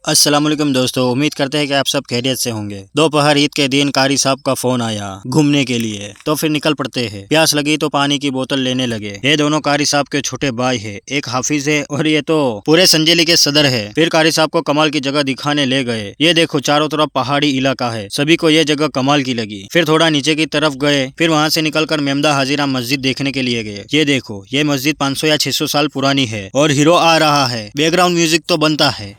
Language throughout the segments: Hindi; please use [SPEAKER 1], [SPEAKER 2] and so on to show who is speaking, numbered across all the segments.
[SPEAKER 1] अस्सलाम वालेकुम दोस्तों, उम्मीद करते हैं कि आप सब खैरियत से होंगे। दोपहर ईद के दिन कारी साहब का फोन आया घूमने के लिए, तो फिर निकल पड़ते हैं। प्यास लगी तो पानी की बोतल लेने लगे। ये दोनों कारी साहब के छोटे भाई है, एक हाफिज है और ये तो पूरे संजेली के सदर है। फिर कारी साहब को कमाल की जगह दिखाने ले गए। ये देखो चारों तरफ पहाड़ी इलाका है, सभी को ये जगह कमाल की लगी। फिर थोड़ा नीचे की तरफ गए, फिर वहाँ से निकलकर मेमदा हाजिरा मस्जिद देखने के लिए गए। ये देखो ये मस्जिद 500 या 600 साल पुरानी है और हीरो आ रहा है। बैकग्राउंड म्यूजिक तो बनता है।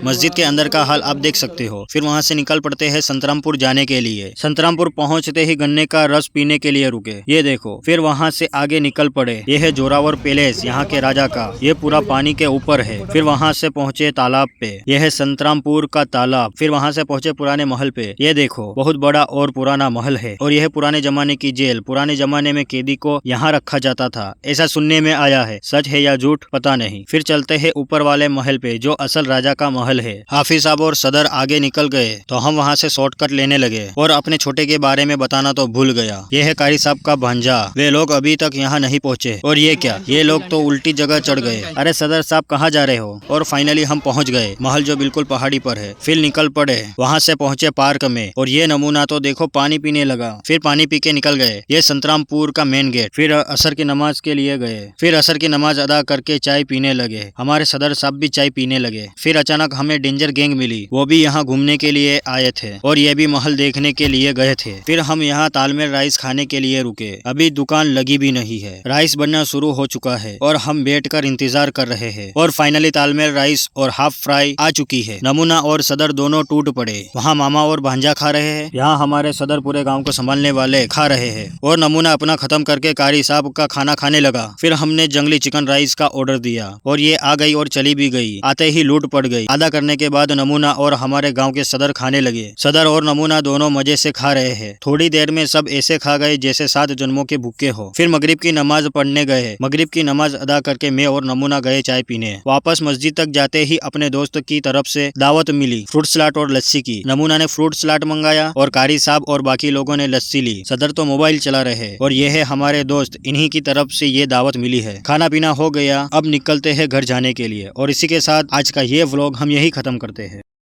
[SPEAKER 1] मस्जिद के अंदर का हाल आप देख सकते हो। फिर वहाँ से निकल पड़ते हैं संतरामपुर जाने के लिए। संतरामपुर पहुँचते ही गन्ने का रस पीने के लिए रुके। ये देखो फिर वहाँ से आगे निकल पड़े। ये है जोरावर पैलेस, यहाँ के राजा का। ये पूरा पानी के ऊपर है। फिर वहाँ से पहुँचे तालाब पे। यह है संतरामपुर का तालाब। फिर वहाँ से पहुँचे पुराने महल पे। ये देखो बहुत बड़ा और पुराना महल है और यह पुराने जमाने की जेल। पुराने जमाने में कैदी को यहाँ रखा जाता था, ऐसा सुनने में आया है। सच है या झूठ पता नहीं। फिर चलते हैं ऊपर वाले महल पे, जो असल राजा का महल है। हाफिज साहब और सदर आगे निकल गए तो हम वहाँ से शॉर्टकट लेने लगे और अपने छोटे के बारे में बताना तो भूल गया। ये है कारी साहब का भांजा। वे लोग अभी तक यहाँ नहीं पहुँचे। और ये क्या, ये लोग तो उल्टी जगह चढ़ गए। अरे सदर साहब कहाँ जा रहे हो? और फाइनली हम पहुँच गए महल, जो बिल्कुल पहाड़ी पर है। फिर निकल पड़े, वहाँ से पहुँचे पार्क में और ये नमूना तो देखो पानी पीने लगा। फिर पानी पी के निकल गए। ये संतरामपुर का मेन गेट। फिर असर की नमाज के लिए गए। फिर असर की नमाज अदा करके चाय पीने लगे। हमारे सदर साहब भी चाय पीने लगे। फिर अचानक हमें डेंजर गैंग मिली, वो भी यहाँ घूमने के लिए आए थे और ये भी महल देखने के लिए गए थे। फिर हम यहाँ तालमेल राइस खाने के लिए रुके। अभी दुकान लगी भी नहीं है, राइस बनना शुरू हो चुका है और हम बैठकर इंतजार कर रहे हैं। और फाइनली तालमेल राइस और हाफ फ्राई आ चुकी है। नमूना और सदर दोनों टूट पड़े। वहाँ मामा और भांजा खा रहे हैं, यहाँ हमारे सदर पूरे गाँव को संभालने वाले खा रहे हैं। और नमूना अपना खत्म करके कारी साहब का खाना खाने लगा। फिर हमने जंगली चिकन राइस का ऑर्डर दिया और ये आ गई और चली भी गई। आते ही लूट पड़ गई। आधा करने के बाद नमूना और हमारे गांव के सदर खाने लगे। सदर और नमूना दोनों मजे से खा रहे हैं। थोड़ी देर में सब ऐसे खा गए जैसे 7 जन्मों के भूखे हो। फिर मगरिब की नमाज पढ़ने गए। मगरिब की नमाज अदा करके मैं और नमूना गए चाय पीने। वापस मस्जिद तक जाते ही अपने दोस्त की तरफ से दावत मिली, फ्रूट सलाद और लस्सी की। नमूना ने फ्रूट सलाद मंगाया और कारी साहब और बाकी लोगों ने लस्सी ली। सदर तो मोबाइल चला रहे और ये है हमारे दोस्त, इन्हीं की तरफ से ये दावत मिली है। खाना पीना हो गया, अब निकलते हैं घर जाने के लिए। और इसी के साथ आज का ये व्लॉग हम यही खत्म करते हैं।